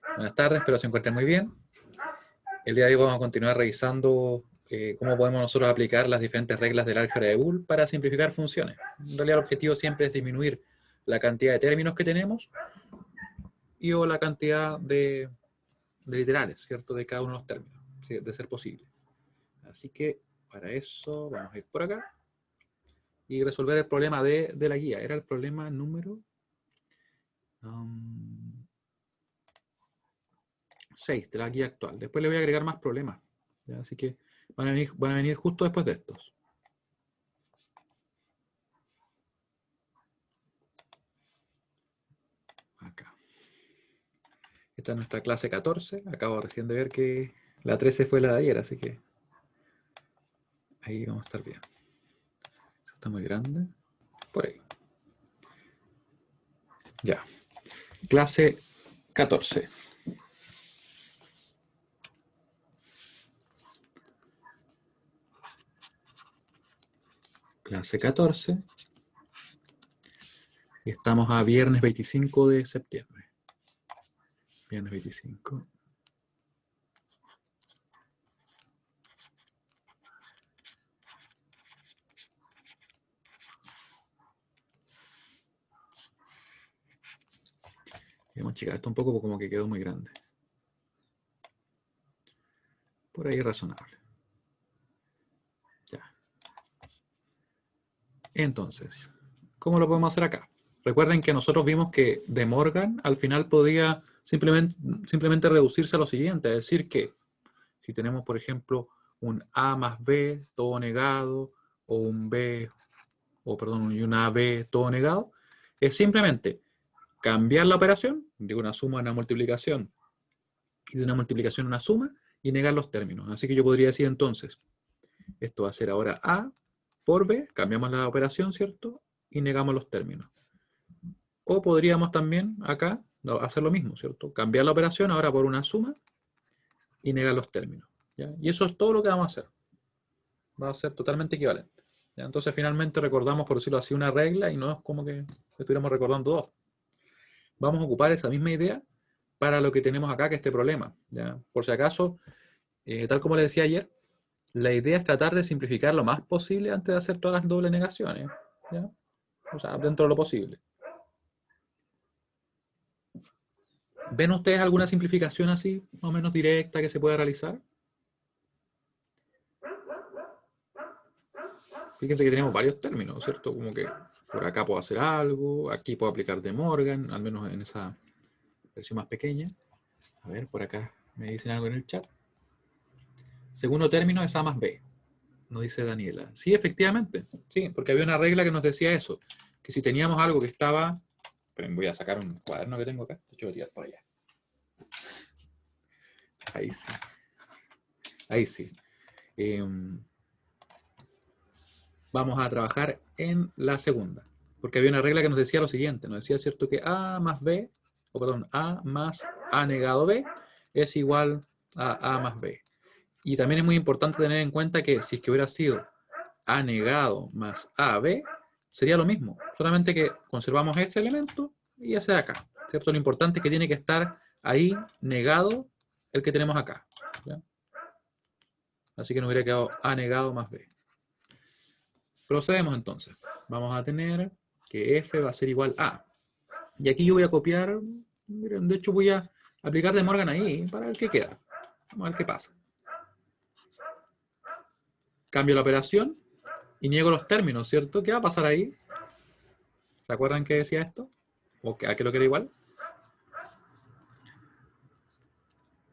Buenas tardes, espero se encuentren muy bien. El día de hoy vamos a continuar revisando cómo podemos nosotros aplicar las diferentes reglas del álgebra de Boole para simplificar funciones. En realidad el objetivo siempre es disminuir la cantidad de términos que tenemos y o la cantidad de literales, ¿cierto? De cada uno de los términos, de ser posible. Así que para eso vamos a ir por acá y resolver el problema de la guía. Era el problema número 6 de la guía actual. Después le voy a agregar más problemas, ¿ya? Así que van a venir justo después de estos. Acá. Esta es nuestra clase 14. Acabo recién de ver que la 13 fue la de ayer, así que ahí vamos a estar bien. Esto está muy grande. Por ahí. Ya. Clase 14. Clase 14. Y estamos a viernes 25 de septiembre. Viernes 25. Vamos a checar esto un poco como que quedó muy grande. Por ahí razonable. Ya. Entonces, ¿cómo lo podemos hacer acá? Recuerden que nosotros vimos que De Morgan al final podía simplemente reducirse a lo siguiente, es decir que si tenemos, por ejemplo, un A más B todo negado, o un B, o perdón, y una B todo negado, es simplemente cambiar la operación de una suma a una multiplicación y de una multiplicación a una suma y negar los términos. Así que yo podría decir entonces, esto va a ser ahora A por B, cambiamos la operación, ¿cierto? Y negamos los términos. O podríamos también acá hacer lo mismo, ¿cierto? Cambiar la operación ahora por una suma y negar los términos, ¿ya? Y eso es todo lo que vamos a hacer. Va a ser totalmente equivalente, ¿ya? Entonces finalmente recordamos, por decirlo así, una regla y no es como que estuviéramos recordando dos. Vamos a ocupar esa misma idea para lo que tenemos acá, que es este problema, ¿ya? Por si acaso, tal como le decía ayer, la idea es tratar de simplificar lo más posible antes de hacer todas las dobles negaciones, ¿ya? O sea, dentro de lo posible. ¿Ven ustedes alguna simplificación así, más o menos directa, que se pueda realizar? Fíjense que tenemos varios términos, ¿cierto? Como que por acá puedo hacer algo, aquí puedo aplicar De Morgan, al menos en esa versión más pequeña. A ver, por acá me dicen algo en el chat. Segundo término es A más B, nos dice Daniela. Sí, efectivamente, sí, porque había una regla que nos decía eso, que si teníamos algo que estaba... Esperen, voy a sacar un cuaderno que tengo acá, de hecho lo voy a tirar por allá. Ahí sí. Ahí sí. Vamos a trabajar en la segunda. Porque había una regla que nos decía lo siguiente. Nos decía, ¿cierto? Que A más B, o perdón, A más A negado B es igual a A más B. Y también es muy importante tener en cuenta que si es que hubiera sido A negado más AB, sería lo mismo. Solamente que conservamos este elemento y ese de acá, ¿cierto? Lo importante es que tiene que estar ahí negado el que tenemos acá, ¿ya? Así que nos hubiera quedado A negado más B. Procedemos entonces. Vamos a tener que F va a ser igual a. Y aquí yo voy a copiar, miren, de hecho voy a aplicar De Morgan ahí para ver qué queda. Vamos a ver qué pasa. Cambio la operación y niego los términos, ¿cierto? ¿Qué va a pasar ahí? ¿Se acuerdan que decía esto? ¿O a qué lo queda igual?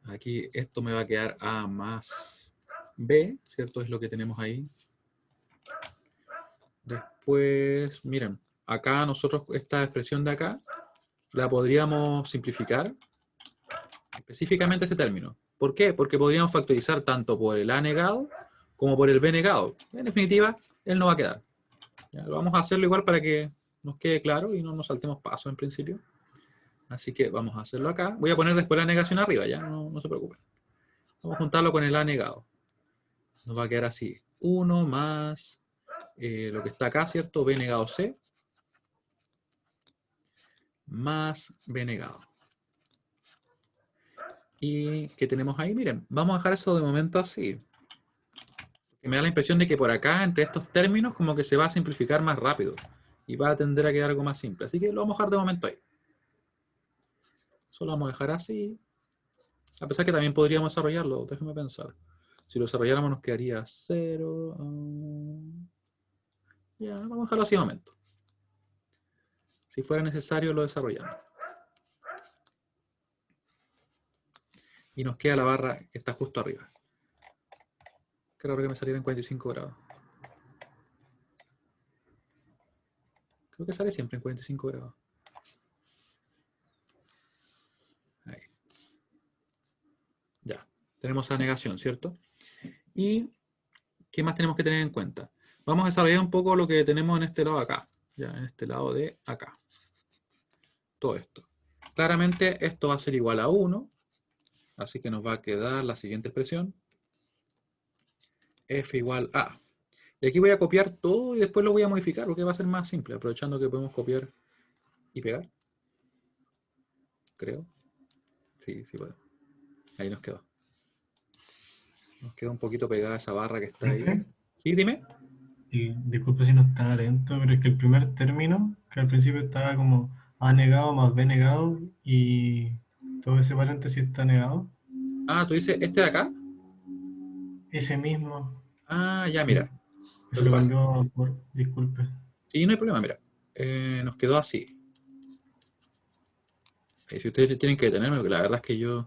Aquí esto me va a quedar A más B, ¿cierto? Es lo que tenemos ahí. Después, miren, acá nosotros esta expresión de acá la podríamos simplificar específicamente ese término. ¿Por qué? Porque podríamos factorizar tanto por el A negado como por el B negado. En definitiva, él no va a quedar. ¿Ya? Vamos a hacerlo igual para que nos quede claro y no nos saltemos pasos en principio. Así que vamos a hacerlo acá. Voy a poner después la negación arriba, ya, no se preocupen. Vamos a juntarlo con el A negado. Nos va a quedar así. 1 más lo que está acá, ¿cierto? B negado C más B negado. ¿Y qué tenemos ahí? Miren, vamos a dejar eso de momento así. Me da la impresión de que por acá, entre estos términos, como que se va a simplificar más rápido. Y va a tender a quedar algo más simple. Así que lo vamos a dejar de momento ahí. Solo vamos a dejar así. A pesar que también podríamos desarrollarlo. Déjenme pensar. Si lo desarrolláramos nos quedaría 0. Ya, vamos a dejarlo así de momento. Si fuera necesario lo desarrollamos. Y nos queda la barra que está justo arriba. Creo que me saliera en 45 grados. Creo que sale siempre en 45 grados. Ahí. Ya. Tenemos la negación, ¿cierto? ¿Y qué más tenemos que tener en cuenta? Vamos a desarrollar un poco lo que tenemos en este lado de acá. Ya, en este lado de acá. Todo esto. Claramente esto va a ser igual a 1. Así que nos va a quedar la siguiente expresión. F igual a. Y aquí voy a copiar todo y después lo voy a modificar porque va a ser más simple, aprovechando que podemos copiar y pegar. Creo. Sí, sí puedo. Ahí nos quedó. Nos queda un poquito pegada esa barra que está ahí. Profe, ¿Sí? Dime. y disculpe si no estaba atento, pero es que el primer término, que al principio estaba como A negado más B negado, y todo ese paréntesis está negado, Ah, tú dices este de acá. ese mismo, Ah, ya, que mira. que Lo se que lo pasa. cambió por, disculpe. Sí, no hay problema, mira. Nos quedó así. Si ustedes tienen que detenerme, porque la verdad es que yo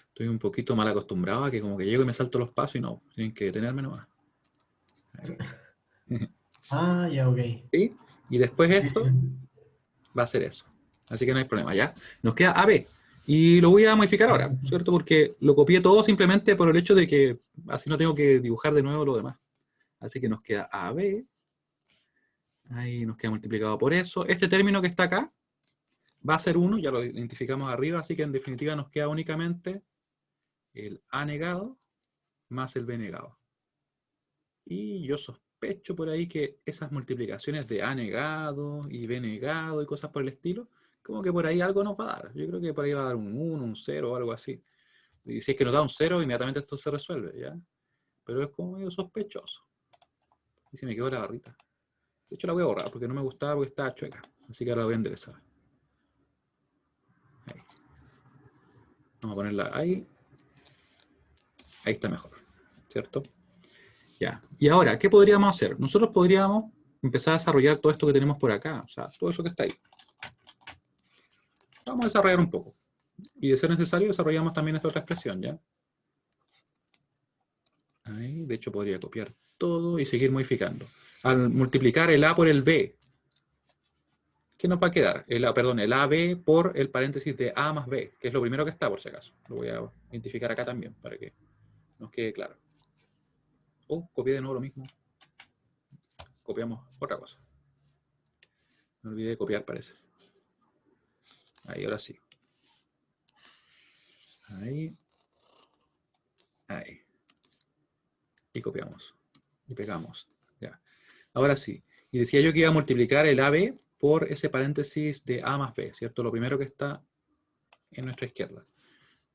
estoy un poquito mal acostumbrado a que como que llego y me salto los pasos y no. Tienen que detenerme nomás. Ahí. Ah, ya, ok. ¿Sí? Y después Sí, sí. esto va a ser eso. Así que no hay problema, ¿ya? Nos queda AB. Y lo voy a modificar ahora, ¿cierto? Porque lo copié todo simplemente por el hecho de que así no tengo que dibujar de nuevo lo demás. Así que nos queda AB. Ahí nos queda multiplicado por eso. Este término que está acá va a ser 1, ya lo identificamos arriba, así que en definitiva nos queda únicamente el A negado más el B negado. Y yo sospecho por ahí que esas multiplicaciones de A negado y B negado y cosas por el estilo, como que por ahí algo nos va a dar. Yo creo que por ahí va a dar un 1, un 0 o algo así. Y si es que nos da un 0, inmediatamente esto se resuelve, ¿ya? Pero es como medio sospechoso. Y se me quedó la barrita. De hecho la voy a borrar porque no me gustaba porque estaba chueca. Así que ahora la voy a enderezar. Ahí. Vamos a ponerla ahí. Ahí está mejor, ¿cierto? Ya. Y ahora, ¿qué podríamos hacer? Nosotros podríamos empezar a desarrollar todo esto que tenemos por acá. O sea, todo eso que está ahí. Vamos a desarrollar un poco. Y de ser necesario, desarrollamos también esta otra expresión, ¿ya? Ahí, de hecho, podría copiar todo y seguir modificando. Al multiplicar el A por el B, ¿qué nos va a quedar? El AB por el paréntesis de A más B, que es lo primero que está, por si acaso. Lo voy a identificar acá también, para que nos quede claro. Oh, copié de nuevo lo mismo. Copiamos otra cosa. Me olvidé de copiar, parece. Ahí, ahora sí. Ahí. Ahí. Y copiamos. Y pegamos. Ya. Ahora sí. Y decía yo que iba a multiplicar el AB por ese paréntesis de A más B, ¿cierto? Lo primero que está en nuestra izquierda.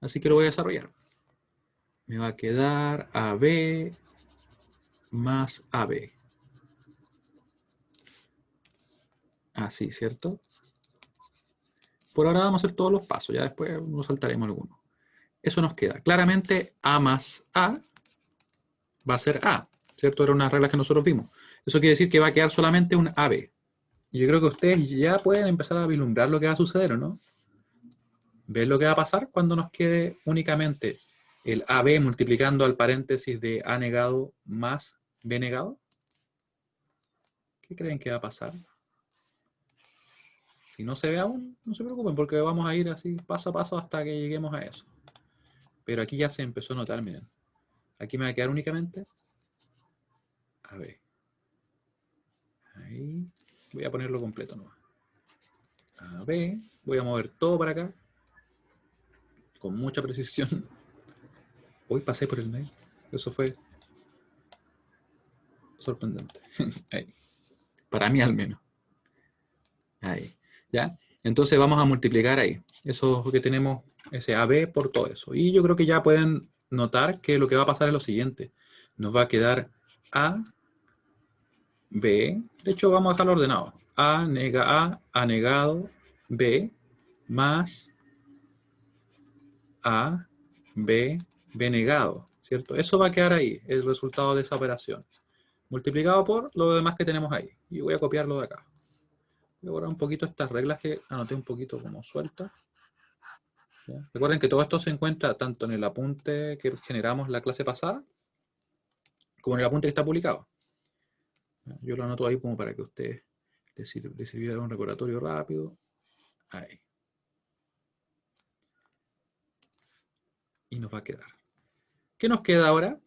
Así que lo voy a desarrollar. Me va a quedar AB más AB. Así, ¿cierto? Por ahora vamos a hacer todos los pasos, ya después nos saltaremos algunos. Eso nos queda. Claramente A más A va a ser A, ¿cierto? Era una regla que nosotros vimos. Eso quiere decir que va a quedar solamente un AB. Y yo creo que ustedes ya pueden empezar a vislumbrar lo que va a suceder, ¿o no? ¿Ven lo que va a pasar cuando nos quede únicamente el AB multiplicando al paréntesis de A negado más B negado? ¿Qué creen que va a pasar? Si no se ve aún, no se preocupen porque vamos a ir así paso a paso hasta que lleguemos a eso. Pero aquí ya se empezó a notar, miren. Aquí me va a quedar únicamente AB. Ahí. Voy a ponerlo completo nomás. AB. Voy a mover todo para acá. Con mucha precisión. Hoy pasé por el medio. Eso fue sorprendente. Ahí. Para mí al menos. Ahí. ¿Ya? Entonces vamos a multiplicar ahí. Eso que tenemos ese AB por todo eso. Y yo creo que ya pueden notar que lo que va a pasar es lo siguiente. Nos va a quedar A, B, de hecho vamos a dejarlo ordenado. A negado, B, más A, B, B negado, ¿cierto? Eso va a quedar ahí, el resultado de esa operación. Multiplicado por lo demás que tenemos ahí. Y voy a copiarlo de acá. Voy a borrar un poquito estas reglas que anoté un poquito como sueltas. ¿Ya? Recuerden que todo esto se encuentra tanto en el apunte que generamos la clase pasada, como en el apunte que está publicado. ¿Ya? Yo lo anoto ahí como para que a ustedes les sirviera de un recordatorio rápido. Ahí. Y nos va a quedar. ¿Qué nos queda ahora?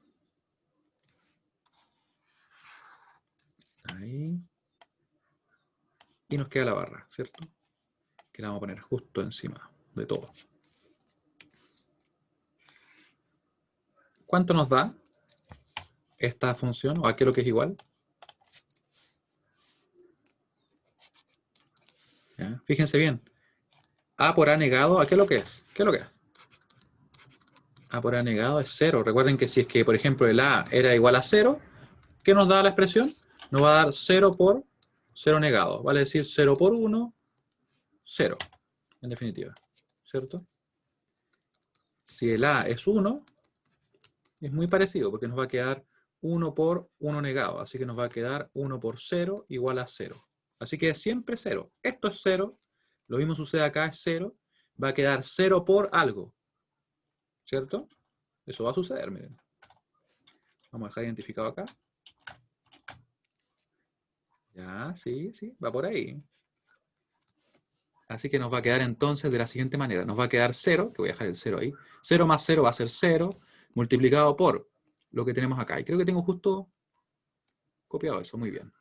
Ahí. Y nos queda la barra, ¿cierto? Que la vamos a poner justo encima de todo. ¿Cuánto nos da esta función? ¿O a qué es lo que es igual? ¿Ya? Fíjense bien. A por A negado, ¿a qué es lo que es? ¿Qué es lo que es? A por A negado es 0. Recuerden que si es que, por ejemplo, el A era igual a 0, ¿qué nos da la expresión? Nos va a dar 0 por 0 negado. Vale decir 0 por 1, 0. En definitiva. ¿Cierto? Si el A es 1, es muy parecido porque nos va a quedar 1 por 1 negado. Así que nos va a quedar 1 por 0 igual a 0. Así que es siempre 0. Esto es 0. Lo mismo sucede acá, es 0. Va a quedar 0 por algo. ¿Cierto? Eso va a suceder, miren. Vamos a dejar identificado acá. Ya, sí, va por ahí. Así que nos va a quedar entonces de la siguiente manera. Nos va a quedar 0, que voy a dejar el 0 ahí. 0 más 0 va a ser 0, multiplicado por lo que tenemos acá. Y creo que tengo justo copiado eso, muy bien.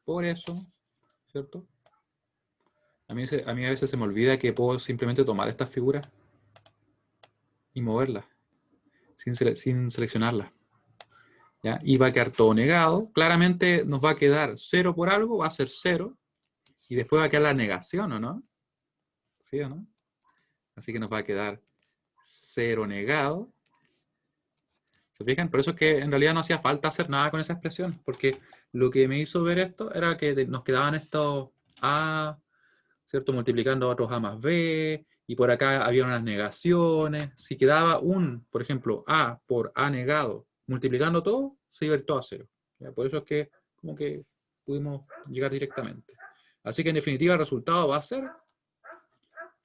Por eso, ¿cierto? A mí a veces se me olvida que puedo simplemente tomar estas figuras y moverlas, sin seleccionarlas. ¿Ya? Y va a quedar todo negado. Claramente nos va a quedar 0 por algo, va a ser 0. Y después va a quedar la negación, ¿o no? ¿Sí o no? Así que nos va a quedar 0 negado. ¿Se fijan? Por eso es que en realidad no hacía falta hacer nada con esa expresión, porque lo que me hizo ver esto era que nos quedaban estos A, ¿cierto? Multiplicando a otros A más B, y por acá había unas negaciones. Si quedaba por ejemplo, A por A negado, multiplicando todo, se iba a ir todo a 0. ¿Ya? Por eso es que como que pudimos llegar directamente. Así que en definitiva el resultado va a ser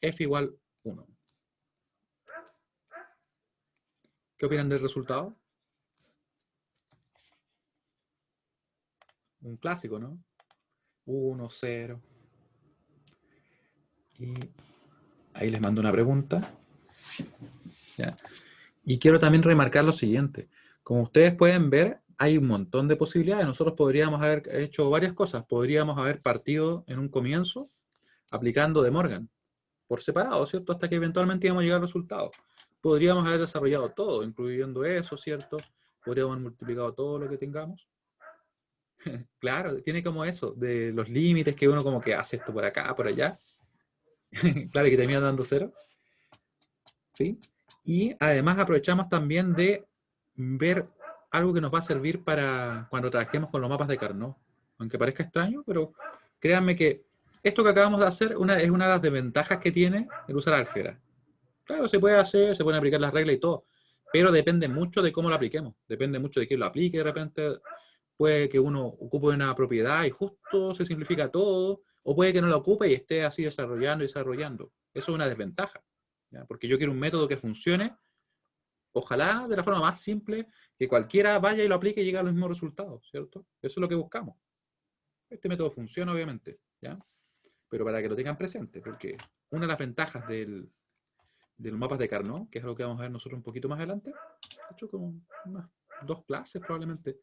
F igual 1. ¿Qué opinan del resultado? Un clásico, ¿no? 1, 0. Y ahí les mando una pregunta. ¿Ya? Y quiero también remarcar lo siguiente. Como ustedes pueden ver, hay un montón de posibilidades. Nosotros podríamos haber hecho varias cosas. Podríamos haber partido en un comienzo aplicando De Morgan por separado, ¿cierto? Hasta que eventualmente íbamos a llegar al resultado. Podríamos haber desarrollado todo, incluyendo eso, ¿cierto? Podríamos haber multiplicado todo lo que tengamos. Claro, tiene como eso, de los límites que uno como que hace esto por acá, por allá. Claro, que termina dando 0. ¿Sí? Y además aprovechamos también de ver algo que nos va a servir para cuando trabajemos con los mapas de Carnot. Aunque parezca extraño, pero créanme que esto que acabamos de hacer es una de las desventajas que tiene el usar álgebra. Claro, se puede hacer, se pueden aplicar las reglas y todo, pero depende mucho de cómo lo apliquemos. Depende mucho de quién lo aplique. De repente puede que uno ocupe una propiedad y justo se simplifica todo, o puede que no la ocupe y esté así desarrollando y desarrollando. Eso es una desventaja. ¿Ya? Porque yo quiero un método que funcione, ojalá de la forma más simple, que cualquiera vaya y lo aplique y llegue a los mismos resultados, ¿cierto? Eso es lo que buscamos. Este método funciona, obviamente, ¿ya? Pero para que lo tengan presente, porque una de las ventajas de los mapas de Carnot, que es algo que vamos a ver nosotros un poquito más adelante, de hecho como unas 2 clases probablemente,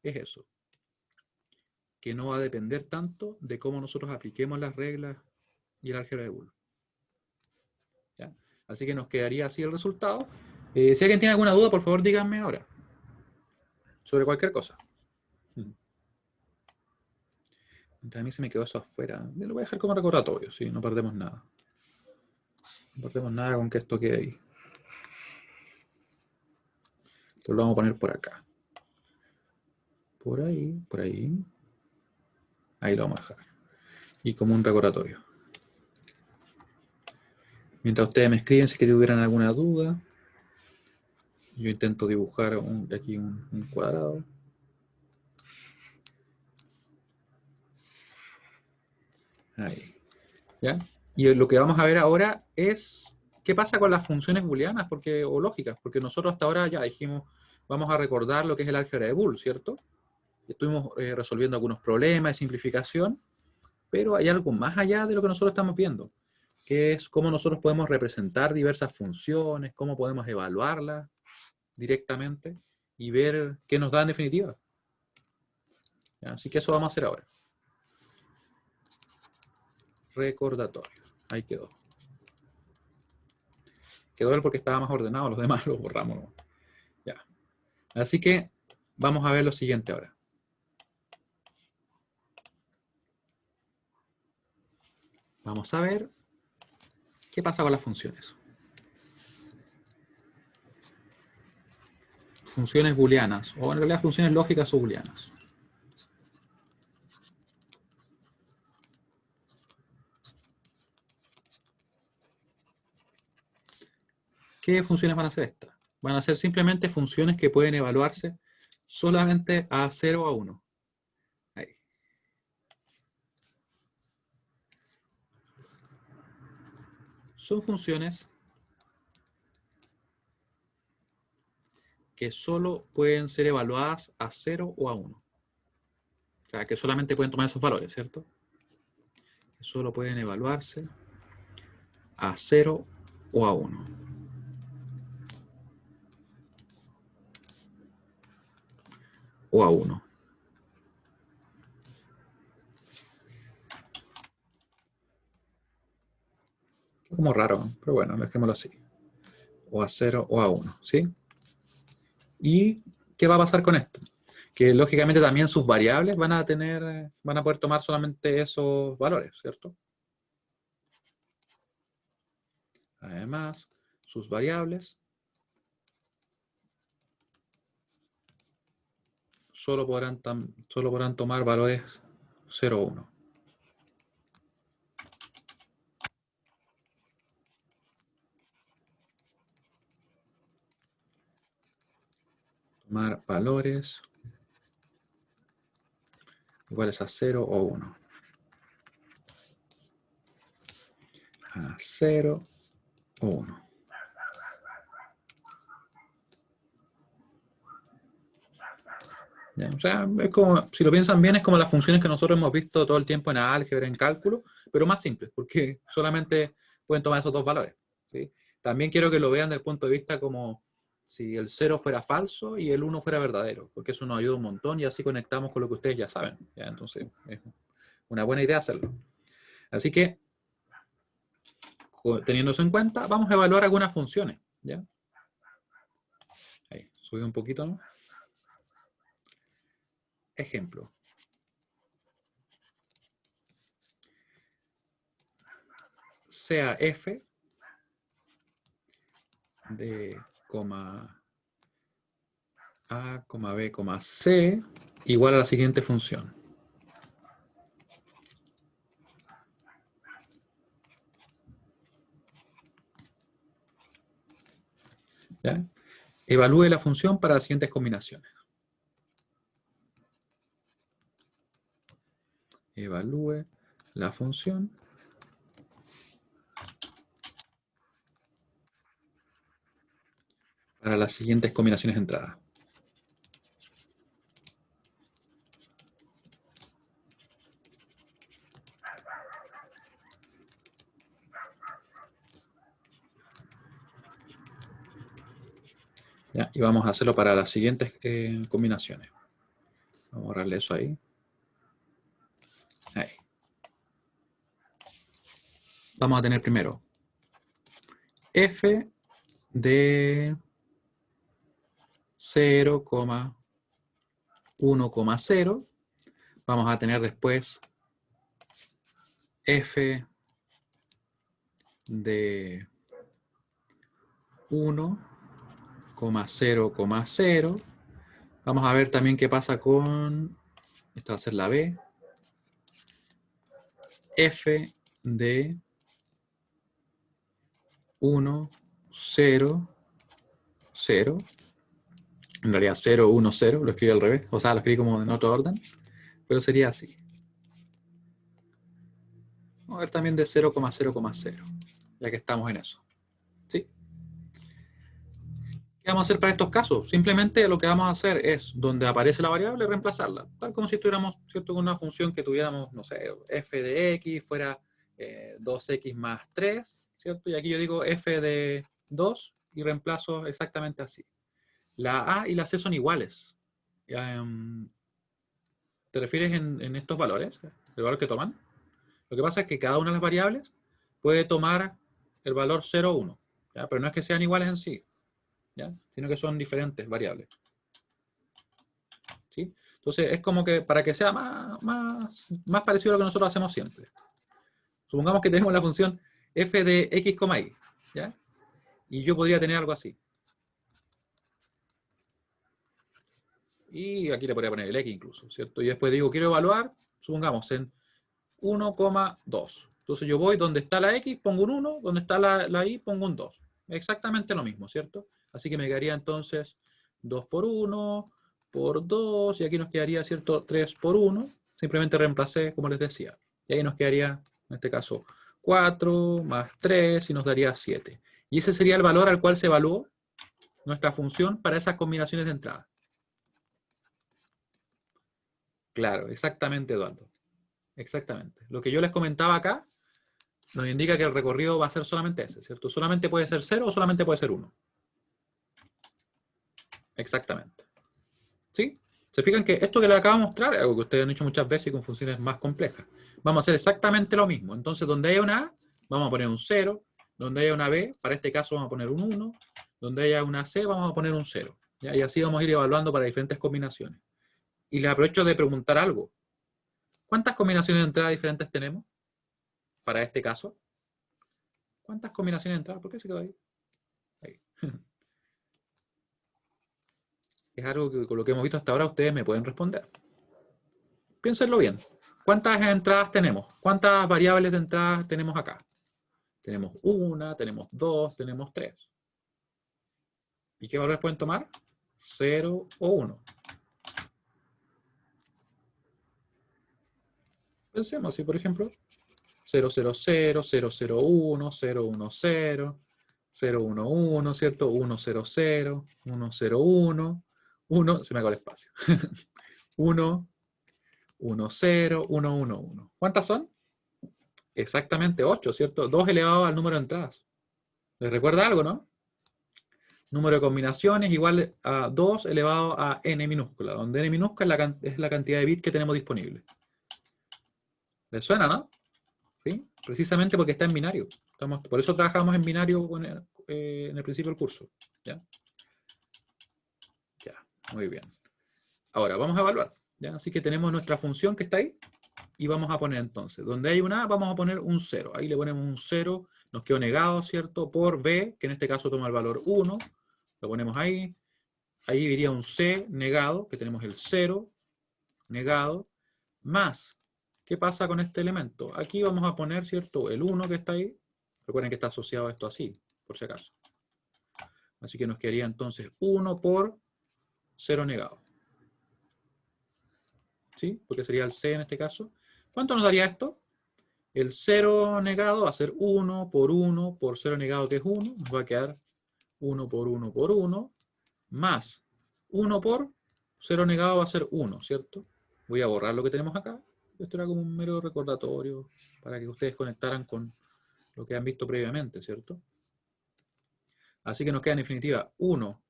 es eso, que no va a depender tanto de cómo nosotros apliquemos las reglas y el álgebra de Boole. ¿Ya? Así que nos quedaría así el resultado. Si alguien tiene alguna duda, por favor díganme ahora. Sobre cualquier cosa. A mí se me quedó eso afuera. Lo voy a dejar como recordatorio, si no perdemos nada. No perdemos nada con que esto quede ahí. Entonces lo vamos a poner por acá. Por ahí, por ahí. Ahí lo vamos a dejar. Y como un recordatorio. Mientras ustedes me escriben si es que tuvieran alguna duda. Yo intento dibujar aquí un cuadrado. Ahí. ¿Ya? Y lo que vamos a ver ahora es qué pasa con las funciones booleanas o lógicas, porque nosotros hasta ahora ya dijimos, vamos a recordar lo que es el álgebra de Boole, ¿cierto? Estuvimos resolviendo algunos problemas de simplificación, pero hay algo más allá de lo que nosotros estamos viendo, que es cómo nosotros podemos representar diversas funciones, cómo podemos evaluarlas directamente y ver qué nos da en definitiva. ¿Ya? Así que eso vamos a hacer ahora. Recordatorio. Ahí quedó. Quedó él porque estaba más ordenado, los demás los borramos, ¿no? Ya. Así que vamos a ver lo siguiente ahora. Vamos a ver qué pasa con las funciones. Funciones booleanas, o en realidad funciones lógicas o booleanas. ¿Qué funciones van a ser estas? Van a ser simplemente funciones que pueden evaluarse solamente a 0 o a 1. Ahí. Son funciones que solo pueden ser evaluadas a 0 o a 1. O sea, que solamente pueden tomar esos valores, ¿cierto? Que solo pueden evaluarse a 0 o a 1. O a 1. Como raro, pero bueno, dejémoslo así. O a 0 o a 1, ¿sí? ¿Y qué va a pasar con esto? Que lógicamente también sus variables van a poder tomar solamente esos valores, ¿cierto? Además, sus variables solo podrán tomar valores 0 o 1. Tomar valores iguales a 0 o 1. A 0 o 1. ¿Ya? O sea, es como, si lo piensan bien, es como las funciones que nosotros hemos visto todo el tiempo en álgebra, en cálculo, pero más simples, porque solamente pueden tomar esos dos valores, ¿sí? También quiero que lo vean desde el punto de vista como si el 0 fuera falso y el 1 fuera verdadero, porque eso nos ayuda un montón y así conectamos con lo que ustedes ya saben. ¿Ya? Entonces, es una buena idea hacerlo. Así que, teniendo eso en cuenta, vamos a evaluar algunas funciones. ¿Ya? Ahí, subí un poquito, ¿no? Ejemplo. Sea f de a, b, c igual a la siguiente función. ¿Ya? Evalúe la función para las siguientes combinaciones. Evalúe la función para las siguientes combinaciones de entrada. ¿Ya? Y vamos a hacerlo para las siguientes combinaciones. Vamos a borrarle eso ahí. Ahí. Vamos a tener primero f de 0,1,0. Vamos a tener después f de 1,0,0. Vamos a ver también qué pasa con, esta va a ser la B, f de 1, 0, 0. En realidad 0, 1, 0, lo escribí al revés, o sea, lo escribí como en otro orden, pero sería así. Vamos a ver también de 0,0,0, ya que estamos en eso. ¿Sí? ¿Qué vamos a hacer para estos casos? Simplemente lo que vamos a hacer es, donde aparece la variable, reemplazarla. Tal como si estuviéramos, ¿cierto?, con una función que tuviéramos, no sé, f de x fuera 2x más 3, ¿cierto? Y aquí yo digo f de 2 y reemplazo exactamente así. La a y la c son iguales. ¿Te refieres en estos valores? ¿El valor que toman? Lo que pasa es que cada una de las variables puede tomar el valor 0 o 1, ¿ya? Pero no es que sean iguales en sí, ¿ya? Sino que son diferentes variables. ¿Sí? Entonces es como que para que sea más parecido a lo que nosotros hacemos siempre. Supongamos que tenemos la función f de x, y, ¿ya? Y yo podría tener algo así. Y aquí le podría poner el x incluso, ¿cierto? Y después digo, quiero evaluar, supongamos, en 1,2. Entonces yo voy donde está la x, pongo un 1, donde está la y, pongo un 2. Exactamente lo mismo, ¿cierto? Así que me quedaría entonces 2 por 1, por 2, y aquí nos quedaría, ¿cierto?, 3 por 1. Simplemente reemplacé, como les decía. Y ahí nos quedaría, en este caso, 4 más 3, y nos daría 7. Y ese sería el valor al cual se evaluó nuestra función para esas combinaciones de entrada. Claro, exactamente, Eduardo. Exactamente. Lo que yo les comentaba acá nos indica que el recorrido va a ser solamente ese, ¿cierto? Solamente puede ser 0 o solamente puede ser 1. Exactamente. ¿Sí? Se fijan que esto que les acabo de mostrar es algo que ustedes han hecho muchas veces con funciones más complejas. Vamos a hacer exactamente lo mismo. Entonces, donde haya una A, vamos a poner un 0. Donde haya una B, para este caso vamos a poner un 1. Donde haya una C, vamos a poner un 0. ¿Ya? Y así vamos a ir evaluando para diferentes combinaciones. Y les aprovecho de preguntar algo. ¿Cuántas combinaciones de entrada diferentes tenemos para este caso? ¿Cuántas combinaciones de entrada? ¿Por qué se quedó ahí? Ahí. Es algo que con lo que hemos visto hasta ahora ustedes me pueden responder. Piénsenlo bien. ¿Cuántas entradas tenemos? ¿Cuántas variables de entrada tenemos acá? Tenemos una, tenemos dos, tenemos tres. ¿Y qué valores pueden tomar? 0 o 1. Pensemos, si por ejemplo 0, 0, 0, 0, 0, 1, 0, 1, 0, 0, 1, 1, ¿cierto? 1, 0, 0, 1, 0, 1, 1, se me acabó el espacio. 1, 1, 0, 1, 1, 1. ¿Cuántas son? Exactamente 8, ¿cierto? 2 elevado al número de entradas. ¿Les recuerda algo, no? Número de combinaciones igual a 2 elevado a n minúscula, donde n minúscula es la cantidad de bits que tenemos disponible. ¿Les suena, no? ¿Sí? Precisamente porque está en binario. Por eso trabajamos en binario en el principio del curso. ¿Ya? Ya, muy bien. Ahora, vamos a evaluar. ¿Ya? Así que tenemos nuestra función que está ahí. Y vamos a poner entonces, donde hay una A, vamos a poner un 0. Ahí le ponemos un 0, nos quedó negado, ¿cierto? Por B, que en este caso toma el valor 1. Lo ponemos ahí. Ahí iría un C negado, que tenemos el 0 negado, más. ¿Qué pasa con este elemento? Aquí vamos a poner, ¿cierto?, el 1 que está ahí. Recuerden que está asociado a esto así, por si acaso. Así que nos quedaría entonces 1 por 0 negado. ¿Sí? Porque sería el C en este caso. ¿Cuánto nos daría esto? El 0 negado va a ser 1 por 0 negado, que es 1. Nos va a quedar 1 por 1 por 1, más 1 por 0 negado va a ser 1, ¿cierto? Voy a borrar lo que tenemos acá. Esto era como un mero recordatorio para que ustedes conectaran con lo que han visto previamente, ¿cierto? Así que nos queda en definitiva 1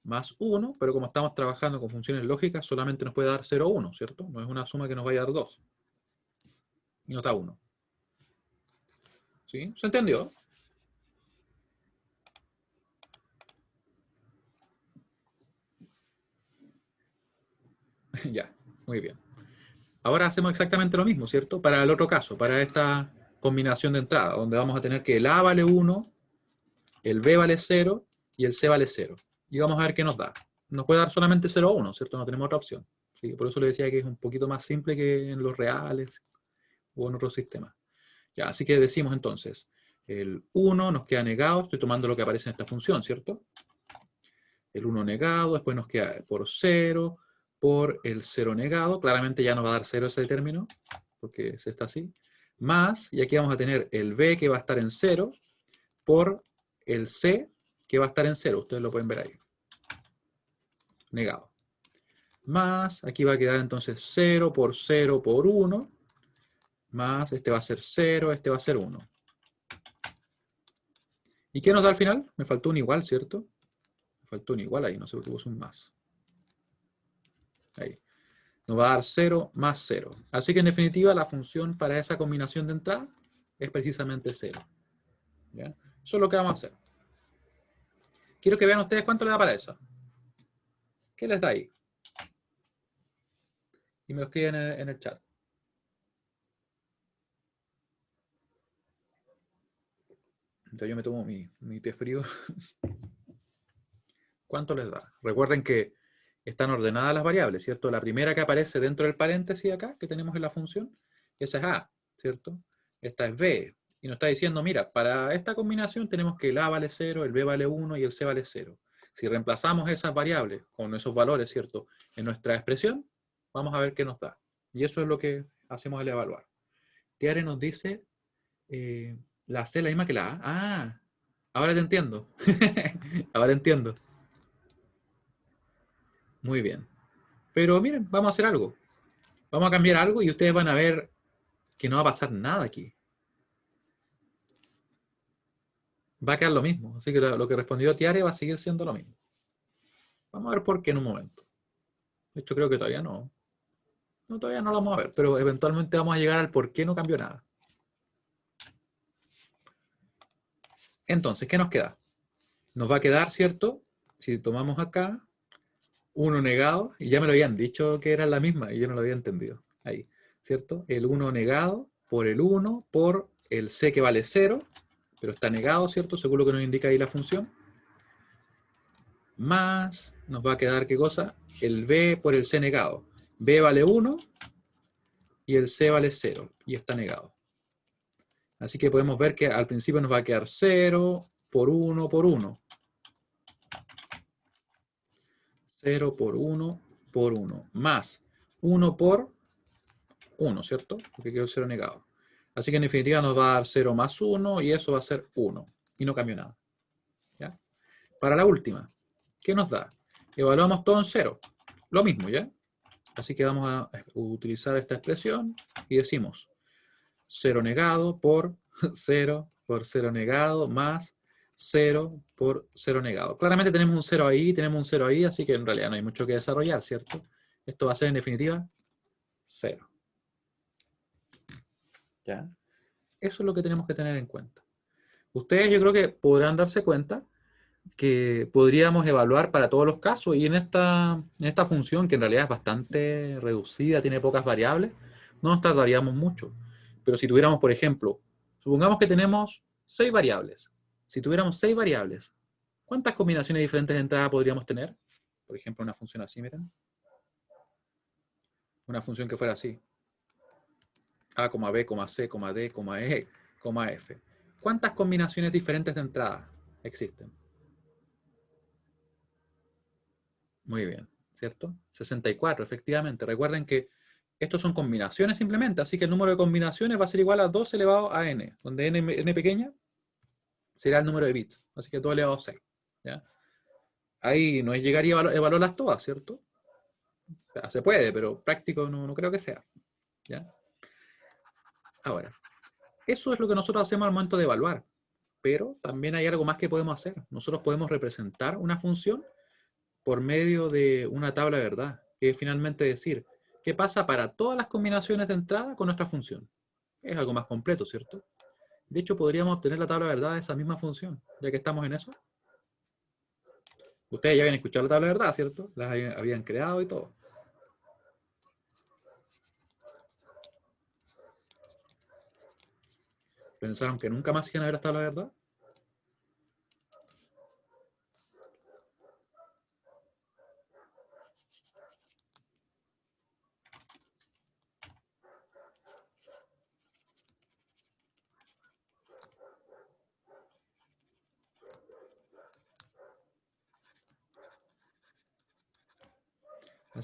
más 1, pero como estamos trabajando con funciones lógicas, solamente nos puede dar 0 o 1, ¿cierto? No es una suma que nos vaya a dar 2. Y nos da 1. ¿Sí? ¿Se entendió? Ya, muy bien. Ahora hacemos exactamente lo mismo, ¿cierto? Para el otro caso, para esta combinación de entrada, donde vamos a tener que el A vale 1, el B vale 0 y el C vale 0. Y vamos a ver qué nos da. Nos puede dar solamente 0 o 1, ¿cierto? No tenemos otra opción. Así que por eso le decía que es un poquito más simple que en los reales o en otros sistemas. Ya, así que decimos entonces, el 1 nos queda negado, estoy tomando lo que aparece en esta función, ¿cierto? El 1 negado, después nos queda por 0, por el 0 negado, claramente ya nos va a dar 0 ese término, porque se está así, más, y aquí vamos a tener el b que va a estar en 0, por el c que va a estar en 0, ustedes lo pueden ver ahí, negado. Más, aquí va a quedar entonces 0 por 1, más, este va a ser 0, este va a ser 1. ¿Y qué nos da al final? Me faltó un igual, ¿cierto? Me faltó un igual ahí, no sé por qué puse un más. Ahí. Nos va a dar 0 más 0. Así que en definitiva la función para esa combinación de entrada es precisamente 0. ¿Ya? Eso es lo que vamos a hacer. Quiero que vean ustedes cuánto les da para eso. ¿Qué les da ahí? Y me lo escriben en el chat. Entonces yo me tomo mi té frío. ¿Cuánto les da? Recuerden que están ordenadas las variables, ¿cierto? La primera que aparece dentro del paréntesis acá, que tenemos en la función, esa es A, ¿cierto? Esta es B. Y nos está diciendo, mira, para esta combinación tenemos que el A vale 0, el B vale 1 y el C vale 0. Si reemplazamos esas variables con esos valores, ¿cierto? En nuestra expresión, vamos a ver qué nos da. Y eso es lo que hacemos al evaluar. Tiare nos dice, la C es la misma que la A. Ah, ahora te entiendo. Ahora entiendo. Muy bien. Pero miren, vamos a hacer algo. Vamos a cambiar algo y ustedes van a ver que no va a pasar nada aquí. Va a quedar lo mismo. Así que lo que respondió Tiare va a seguir siendo lo mismo. Vamos a ver por qué en un momento. De hecho, creo que todavía no. No, todavía no lo vamos a ver, pero eventualmente vamos a llegar al por qué no cambió nada. Entonces, ¿qué nos queda? Nos va a quedar, ¿cierto? Si tomamos acá, 1 negado, y ya me lo habían dicho que era la misma, y yo no lo había entendido. Ahí, ¿cierto? El 1 negado por el 1 por el C que vale 0, pero está negado, ¿cierto? Según lo que nos indica ahí la función. Más, nos va a quedar, ¿qué cosa? El B por el C negado. B vale 1 y el C vale 0, y está negado. Así que podemos ver que al principio nos va a quedar 0 por 1 por 1. 0 por 1 por 1. Más 1 por 1, ¿cierto? Porque quedó el 0 negado. Así que en definitiva nos va a dar 0 más 1 y eso va a ser 1. Y no cambió nada. ¿Ya? Para la última, ¿qué nos da? Evaluamos todo en 0. Lo mismo, ¿ya? Así que vamos a utilizar esta expresión y decimos 0 negado por 0 por 0 negado más 0 por 0 negado. Claramente tenemos un 0 ahí, así que en realidad no hay mucho que desarrollar, ¿cierto? Esto va a ser en definitiva 0. ¿Ya? Eso es lo que tenemos que tener en cuenta. Ustedes yo creo que podrán darse cuenta que podríamos evaluar para todos los casos y en esta función, que en realidad es bastante reducida, tiene pocas variables, no nos tardaríamos mucho. Pero si tuviéramos, por ejemplo, supongamos que tenemos 6 variables. Si tuviéramos 6 variables, ¿cuántas combinaciones diferentes de entrada podríamos tener? Por ejemplo, una función así, miren. Una función que fuera así. A, B, C, D, E, F. ¿Cuántas combinaciones diferentes de entrada existen? Muy bien, ¿cierto? 64, efectivamente. Recuerden que estos son combinaciones simplemente, así que el número de combinaciones va a ser igual a 2 elevado a n, donde n pequeña será el número de bits, así que 2 elevado a 6. ¿Ya? Ahí no es llegar y evaluarlas todas, ¿cierto? O sea, se puede, pero práctico no creo que sea. ¿Ya? Ahora, eso es lo que nosotros hacemos al momento de evaluar, pero también hay algo más que podemos hacer. Nosotros podemos representar una función por medio de una tabla de verdad, que es finalmente decir, ¿qué pasa para todas las combinaciones de entrada con nuestra función? Es algo más completo, ¿cierto? De hecho, podríamos obtener la tabla de verdad de esa misma función, ya que estamos en eso. Ustedes ya habían escuchado la tabla de verdad, ¿cierto? Las habían creado y todo. ¿Pensaron que nunca más iban a ver la tabla de verdad?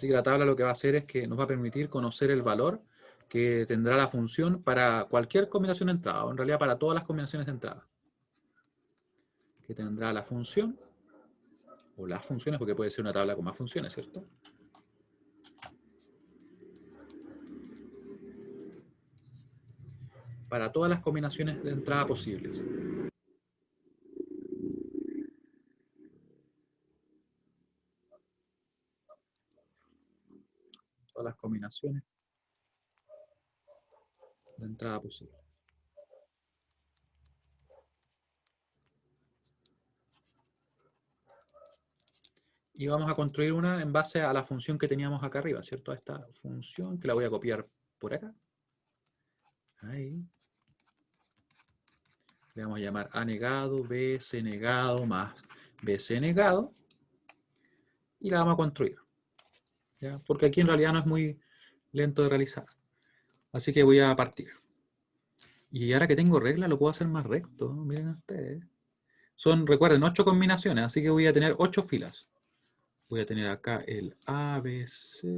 Así que la tabla lo que va a hacer es que nos va a permitir conocer el valor que tendrá la función para cualquier combinación de entrada, o en realidad para todas las combinaciones de entrada. Que tendrá la función, o las funciones, porque puede ser una tabla con más funciones, ¿cierto? Para todas las combinaciones de entrada posibles. Todas las combinaciones de entrada posible. Y vamos a construir una en base a la función que teníamos acá arriba, ¿cierto? A esta función que la voy a copiar por acá. Ahí. Le vamos a llamar A negado, BC negado más BC negado. Y la vamos a construir. ¿Ya? Porque aquí en realidad no es muy lento de realizar. Así que voy a partir. Y ahora que tengo regla lo puedo hacer más recto. Miren ustedes. Son, recuerden, 8 combinaciones, así que voy a tener 8 filas. Voy a tener acá el A, B, C.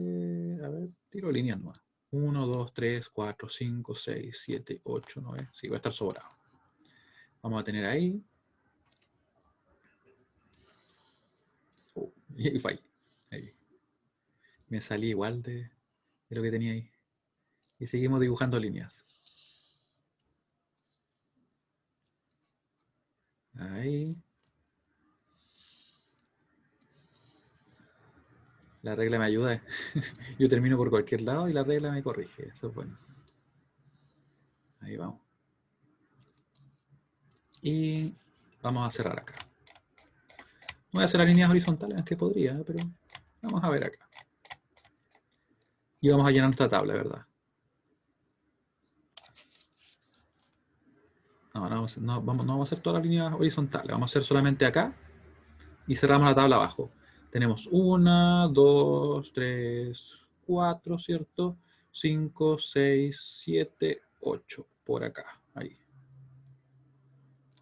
A ver, tiro líneas nuevas. 1, 2, 3, 4, 5, 6, 7, 8, 9. Sí, va a estar sobrado. Vamos a tener ahí. Y fallé. Ahí. Me salí igual de lo que tenía ahí. Y seguimos dibujando líneas. Ahí. La regla me ayuda. Yo termino por cualquier lado y la regla me corrige. Eso es bueno. Ahí vamos. Y vamos a cerrar acá. No voy a hacer las líneas horizontales, aunque podría, pero vamos a ver acá. Y vamos a llenar nuestra tabla, ¿verdad? No vamos a hacer todas las líneas horizontales. Vamos a hacer solamente acá y cerramos la tabla abajo. Tenemos 1, 2, 3, 4, ¿cierto? 5, 6, 7, 8. Por acá, ahí.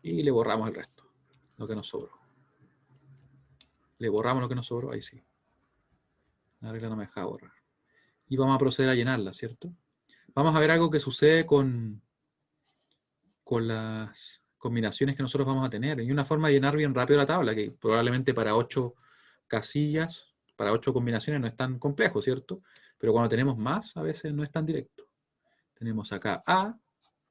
Y le borramos el resto, lo que nos sobró. Le borramos lo que nos sobró, ahí sí. La regla no me deja borrar. Y vamos a proceder a llenarla, ¿cierto? Vamos a ver algo que sucede con las combinaciones que nosotros vamos a tener. Y una forma de llenar bien rápido la tabla, que probablemente para 8 casillas, para 8 combinaciones no es tan complejo, ¿cierto? Pero cuando tenemos más, a veces no es tan directo. Tenemos acá A,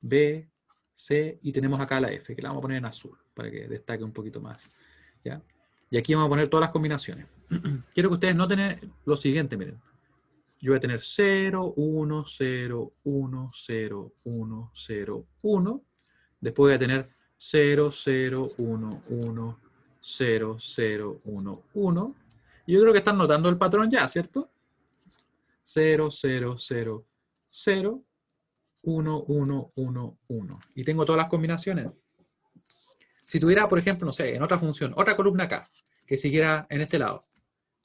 B, C y tenemos acá la F, que la vamos a poner en azul, para que destaque un poquito más. ¿Ya? Y aquí vamos a poner todas las combinaciones. Quiero que ustedes noten lo siguiente, miren. Yo voy a tener 0, 1, 0, 1, 0, 1, 0, 1. Después voy a tener 0, 0, 1, 1, 0, 0, 1, 1. Y yo creo que están notando el patrón ya, ¿cierto? 0, 0, 0, 0, 1, 1, 1, 1. Y tengo todas las combinaciones. Si tuviera, por ejemplo, no sé, en otra función, otra columna acá, que siguiera en este lado,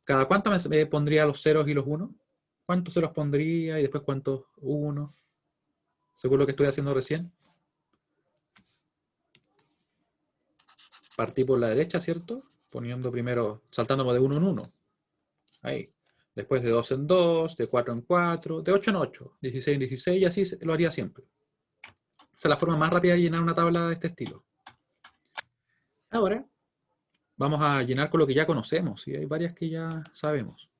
¿cada cuánto me pondría los ceros y los unos? ¿Cuántos se los pondría y después cuántos unos? Según lo que estoy haciendo recién. Partí por la derecha, ¿cierto? Poniendo primero, saltando de 1 en 1. Ahí. Después de 2 en 2, de 4 en 4, de 8 en 8, 16 en 16, y así lo haría siempre. Esa es la forma más rápida de llenar una tabla de este estilo. Ahora, vamos a llenar con lo que ya conocemos, y hay varias que ya sabemos.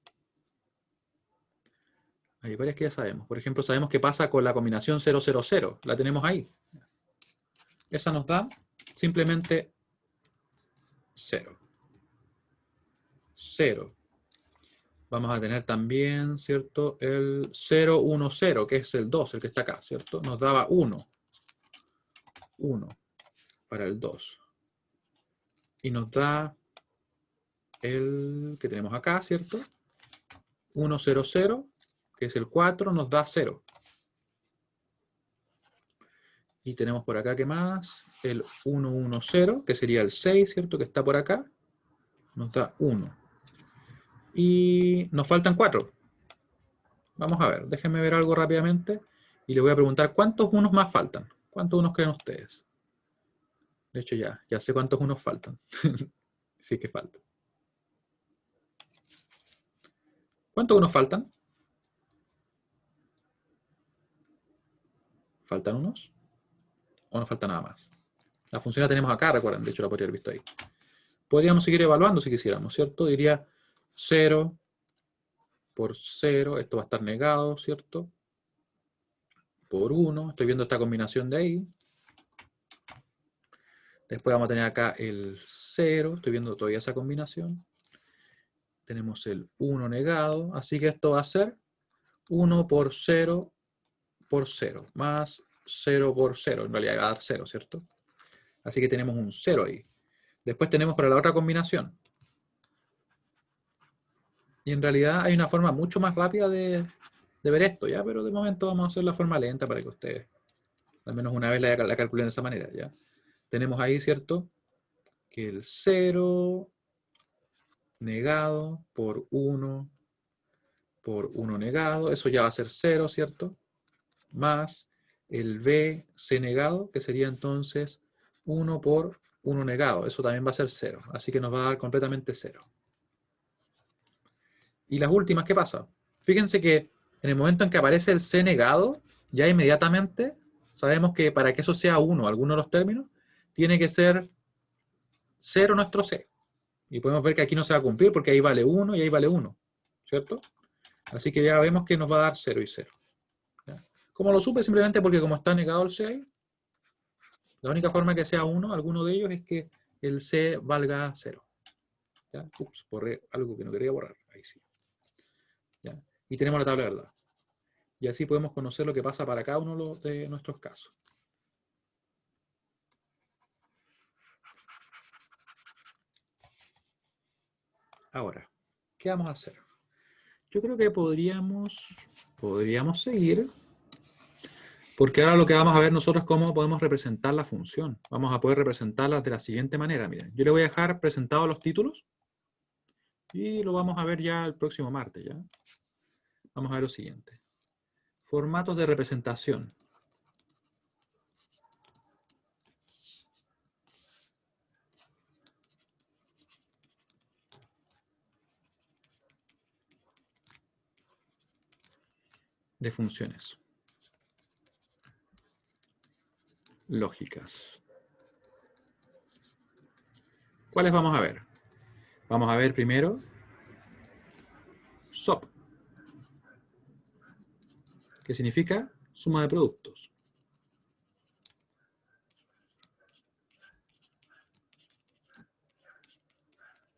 Hay varias que ya sabemos. Por ejemplo, sabemos qué pasa con la combinación 0, 0, 0. La tenemos ahí. Esa nos da simplemente 0. 0. Vamos a tener también, ¿cierto? El 0, 1, 0, que es el 2, el que está acá, ¿cierto? Nos daba 1. 1 para el 2. Y nos da el que tenemos acá, ¿cierto? 1, 0, 0, que es el 4, nos da 0. Y tenemos por acá, ¿qué más? El 1, 1, 0, que sería el 6, ¿cierto? Que está por acá. Nos da 1. Y nos faltan 4. Vamos a ver, déjenme ver algo rápidamente. Y les voy a preguntar, ¿cuántos unos más faltan? ¿Cuántos unos creen ustedes? De hecho, ya sé cuántos unos faltan. Sí que faltan. ¿Cuántos unos faltan? ¿Faltan unos? ¿O no falta nada más? La función la tenemos acá, recuerden, de hecho la podría haber visto ahí. Podríamos seguir evaluando si quisiéramos, ¿cierto? Diría 0 por 0, esto va a estar negado, ¿cierto? Por 1, estoy viendo esta combinación de ahí. Después vamos a tener acá el 0, estoy viendo todavía esa combinación. Tenemos el 1 negado, así que esto va a ser 1 por 0 por 0, más 0 por 0, en realidad va a dar 0, ¿cierto? Así que tenemos un 0 ahí. Después tenemos para la otra combinación. Y en realidad hay una forma mucho más rápida de ver esto, ¿ya? Pero de momento vamos a hacer la forma lenta para que ustedes, al menos una vez la calculen de esa manera, ¿ya? Tenemos ahí, ¿cierto? Que el 0 negado por 1 negado, eso ya va a ser 0, ¿cierto? Más el BC negado, que sería entonces 1 por 1 negado, eso también va a ser 0, así que nos va a dar completamente 0. Y las últimas, ¿qué pasa? Fíjense que en el momento en que aparece el C negado, ya inmediatamente sabemos que para que eso sea 1, alguno de los términos, tiene que ser 0 nuestro C. Y podemos ver que aquí no se va a cumplir porque ahí vale 1 y ahí vale 1, ¿cierto? Así que ya vemos que nos va a dar 0 y 0. ¿Ya? ¿Cómo lo supe? Simplemente porque como está negado el C ahí, la única forma que sea 1, alguno de ellos, es que el C valga 0. ¿Ya? Ups, borré algo que no quería borrar. Ahí sí. ¿Ya? Y tenemos la tabla de verdad. Y así podemos conocer lo que pasa para cada uno de nuestros casos. Ahora, ¿qué vamos a hacer? Yo creo que podríamos seguir, porque ahora lo que vamos a ver nosotros es cómo podemos representar la función. Vamos a poder representarla de la siguiente manera. Miren, yo le voy a dejar presentados los títulos y lo vamos a ver ya el próximo martes, ¿ya? Vamos a ver lo siguiente. Formatos de representación. De funciones lógicas. ¿Cuáles vamos a ver? Vamos a ver primero SOP, que significa suma de productos.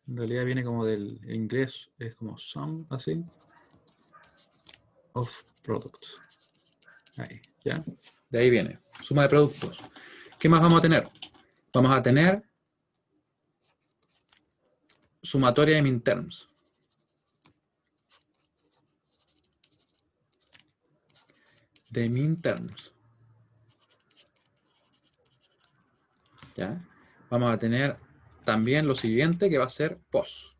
En realidad viene como del inglés, es como sum, así, of products. Ahí, ¿ya? De ahí viene, suma de productos. ¿Qué más vamos a tener? Vamos a tener sumatoria de minterms. De minterms. ¿Ya? Vamos a tener también lo siguiente, que va a ser pos.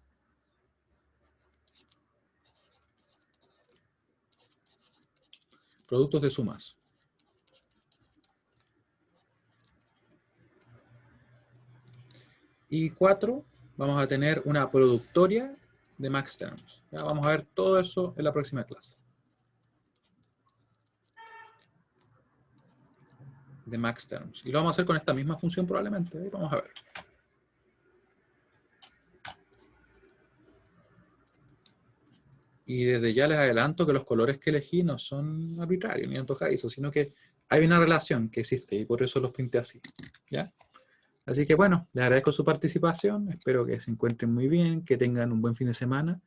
Productos de sumas. Y 4, vamos a tener una productoria de maxterms. ¿Ya? Vamos a ver todo eso en la próxima clase. De maxterms. Y lo vamos a hacer con esta misma función probablemente. Ahí vamos a ver. Y desde ya les adelanto que los colores que elegí no son arbitrarios ni antojadizos, sino que hay una relación que existe y por eso los pinté así. ¿Ya? Así que bueno, les agradezco su participación, espero que se encuentren muy bien, que tengan un buen fin de semana.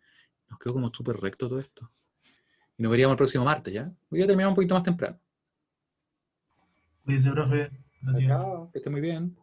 Nos quedó como súper recto todo esto. Y nos veríamos el próximo martes, ¿ya? Voy a terminar un poquito más temprano. Dice, profe, gracias. Chao, que esté muy bien.